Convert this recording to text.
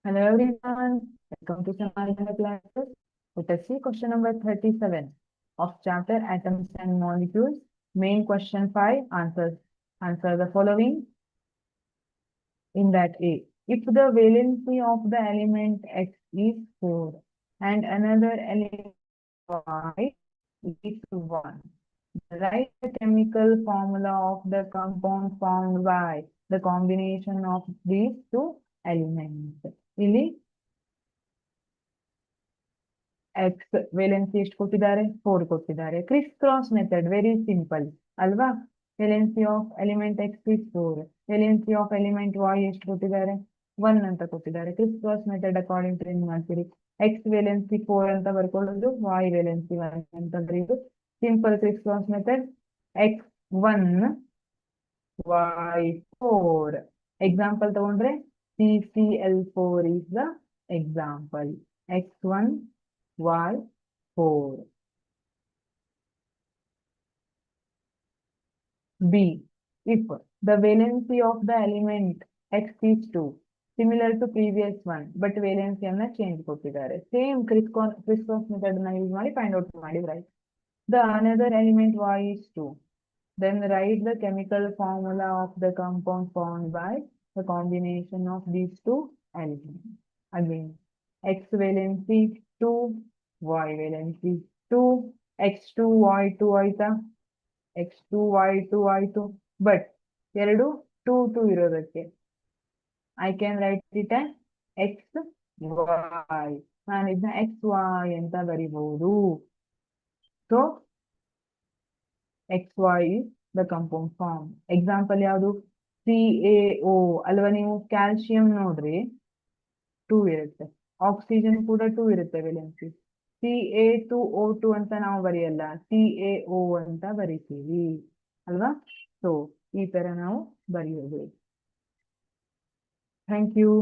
Hello everyone, welcome to Samadhana classes. Let us see question number 37 of chapter Atoms and Molecules. Main question 5 answers. Answer the following in that A. If the valency of the element X is 4 and another element Y is 1, write the chemical formula of the compound formed by the combination of these two elements. ಇಲ್ಲಿ X valency ಎಷ್ಟು ಕೊಟ್ಟಿದ್ದಾರೆ 4 ಕೊಟ್ಟಿದ್ದಾರೆ. Criss cross method very simple ಅಲ್ವಾ. Valency of element X is 4, valency of element Y ಎಷ್ಟು ಕೊಟ್ಟಿದ್ದಾರೆ 1 ಅಂತ ಕೊಟ್ಟಿದ್ದಾರೆ. Criss cross method according to ಏನ್ ಮಾಡ್ತೀರಿ, ಎಕ್ಸ್ ವೇಲೆನ್ಸಿ 4 ಅಂತ ಬರ್ಕೊಳ್ಳೋದು, ವಾಯ್ ವೇಲೆನ್ಸಿ 1 ಅಂತ ಬರೆಯೋದು. Simple Chris cross method. X 1 Y 4 example ತಗೊಂಡ್ರೆ CCl4 is the example. X1 Y4. B. If the valency of the element X is 2, similar to previous one, but valency anna change ಕೊಟ್ಟಿದ್ದಾರೆ. Same Kristoff method na use ಮಾಡಿ find out ಮಾಡಿ, right? The another element Y is 2. Then write the chemical formula of the compound formed by the combination of these two elements. Again, X valency 2, Y valency 2, X2 Y2 ಆಯ್ತಾ, X2 Y2 ಆಯ್ತು. But ಎರಡು 2 2 ಇರೋದಕ್ಕೆ I can write it X Y, ನಾನು ಇದನ್ನ X Y ಅಂತ ಬರಿಬಹುದು. So XY is the compound form. Example ಯಾವುದು, CaO ಅಲ್ವಾ. ನೀವು ಕ್ಯಾಲ್ಸಿಯಂ ನೋಡ್ರಿ 2 ಇರುತ್ತೆ, ಆಕ್ಸಿಜನ್ ಕೂಡ 2 ಇರುತ್ತೆ ವೇಲೆನ್ಸಿ. Ca2O2 ಅಂತ ನಾವು ಬರೆಯಲ್ಲ, CaO ಅಂತ ಬರಿತೀವಿ ಅಲ್ವಾ. ಸೊ ಈ ತರ ನಾವು ಬರೆಯೋದು. Thank you.